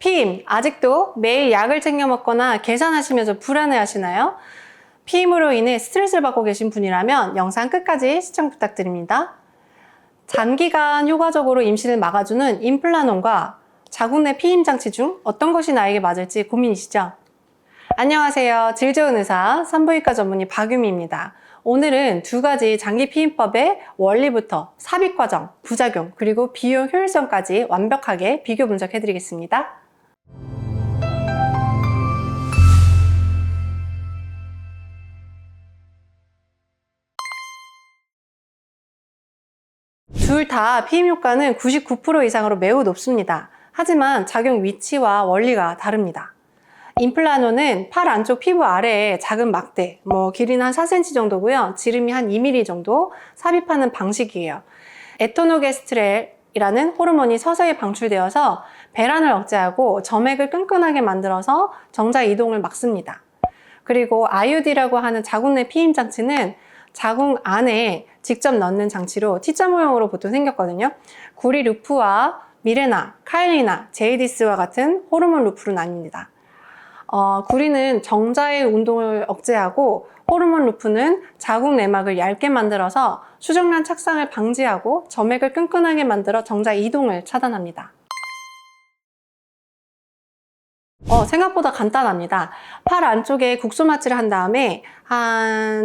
피임, 아직도 매일 약을 챙겨 먹거나 계산하시면서 불안해하시나요? 피임으로 인해 스트레스를 받고 계신 분이라면 영상 끝까지 시청 부탁드립니다. 장기간 효과적으로 임신을 막아주는 임플라논과 자궁 내 피임 장치 중 어떤 것이 나에게 맞을지 고민이시죠? 안녕하세요. 질 좋은 의사 산부인과 전문의 박유미입니다. 오늘은 두 가지 장기 피임법의 원리부터 삽입 과정, 부작용, 그리고 비용 효율성까지 완벽하게 비교 분석해 드리겠습니다. 둘 다 피임 효과는 99% 이상으로 매우 높습니다. 하지만 작용 위치와 원리가 다릅니다. 임플라논은 팔 안쪽 피부 아래에 작은 막대, 길이는 한 4cm 정도고요. 지름이 한 2mm 정도 삽입하는 방식이에요. 에토노게스트렐이라는 호르몬이 서서히 방출되어서 배란을 억제하고 점액을 끈끈하게 만들어서 정자 이동을 막습니다. 그리고 IUD라고 하는 자궁 내 피임 장치는 자궁 안에 직접 넣는 장치로 T자 모형으로 보통 생겼거든요. 구리 루프와 미레나, 카일리나, 제이디스와 같은 호르몬 루프로 나뉩니다. 구리는 정자의 운동을 억제하고 호르몬 루프는 자궁 내막을 얇게 만들어서 수정란 착상을 방지하고 점액을 끈끈하게 만들어 정자 이동을 차단합니다. 생각보다 간단합니다. 팔 안쪽에 국소 마취를 한 다음에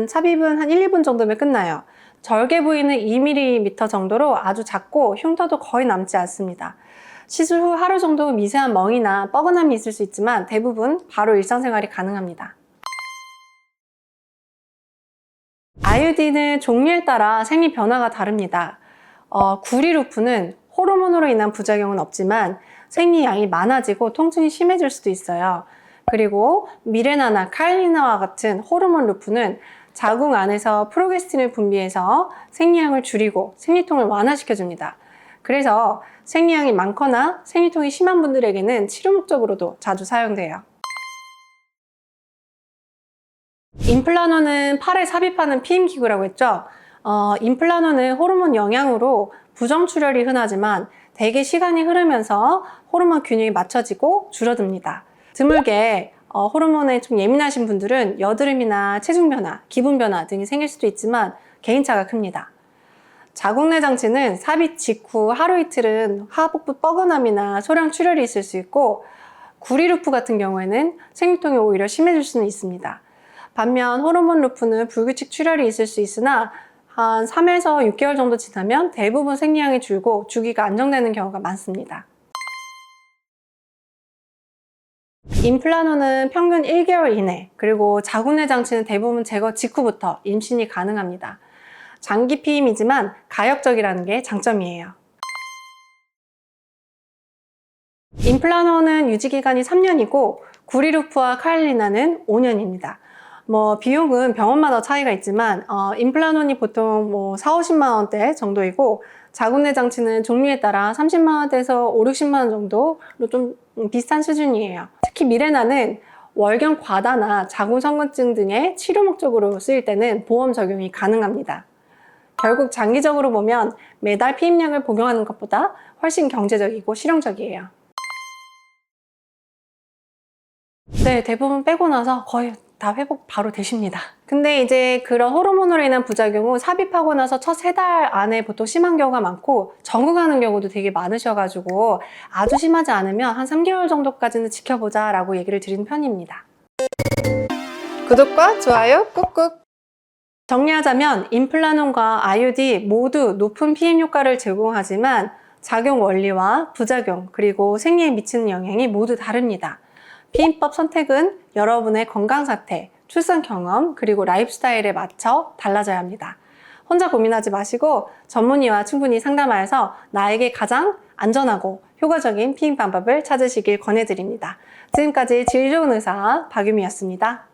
삽입은 한 1, 2분 정도면 끝나요. 절개 부위는 2mm 정도로 아주 작고 흉터도 거의 남지 않습니다. 시술 후 하루 정도 미세한 멍이나 뻐근함이 있을 수 있지만 대부분 바로 일상생활이 가능합니다. IUD는 종류에 따라 생리 변화가 다릅니다. 구리 루프는 호르몬으로 인한 부작용은 없지만 생리량이 많아지고 통증이 심해질 수도 있어요. 그리고 미레나나 카일리나와 같은 호르몬 루프는 자궁 안에서 프로게스틴을 분비해서 생리량을 줄이고 생리통을 완화시켜줍니다. 그래서 생리량이 많거나 생리통이 심한 분들에게는 치료 목적으로도 자주 사용돼요. 임플라논은 팔에 삽입하는 피임 기구라고 했죠. 임플라논은 호르몬 영향으로 부정출혈이 흔하지만 대개 시간이 흐르면서 호르몬 균형이 맞춰지고 줄어듭니다. 드물게 호르몬에 좀 예민하신 분들은 여드름이나 체중 변화, 기분 변화 등이 생길 수도 있지만 개인차가 큽니다. 자궁 내 장치는 삽입 직후 하루 이틀은 하복부 뻐근함이나 소량 출혈이 있을 수 있고 구리 루프 같은 경우에는 생리통이 오히려 심해질 수는 있습니다. 반면 호르몬 루프는 불규칙 출혈이 있을 수 있으나 한 3에서 6개월 정도 지나면 대부분 생리량이 줄고 주기가 안정되는 경우가 많습니다. 임플라논은 평균 1개월 이내, 그리고 자궁 내 장치는 대부분 제거 직후부터 임신이 가능합니다. 장기 피임이지만 가역적이라는 게 장점이에요. 임플라논은 유지기간이 3년이고 구리루프와 카일리나는 5년입니다. 비용은 병원마다 차이가 있지만 임플라논이 보통 4, 50만 원대 정도이고 자궁 내 장치는 종류에 따라 30만 원대에서 5, 60만 원 정도로 좀 비슷한 수준이에요. 특히 미레나는 월경 과다나 자궁 성근증 등의 치료 목적으로 쓰일 때는 보험 적용이 가능합니다. 결국 장기적으로 보면 매달 피임량을 복용하는 것보다 훨씬 경제적이고 실용적이에요. 네, 대부분 빼고 나서 거의 다 회복 바로 되십니다. 근데 이제 그런 호르몬으로 인한 부작용은 삽입하고 나서 첫 3달 안에 보통 심한 경우가 많고 적응하는 경우도 되게 많으셔가지고 아주 심하지 않으면 한 3개월 정도까지는 지켜보자 라고 얘기를 드리는 편입니다. 구독과 좋아요 꾹꾹! 정리하자면 임플라논과 IUD 모두 높은 피임 효과를 제공하지만 작용 원리와 부작용 그리고 생리에 미치는 영향이 모두 다릅니다. 피임법 선택은 여러분의 건강 상태, 출산 경험, 그리고 라이프 스타일에 맞춰 달라져야 합니다. 혼자 고민하지 마시고 전문의와 충분히 상담하여서 나에게 가장 안전하고 효과적인 피임 방법을 찾으시길 권해드립니다. 지금까지 질 좋은 의사 박유미였습니다.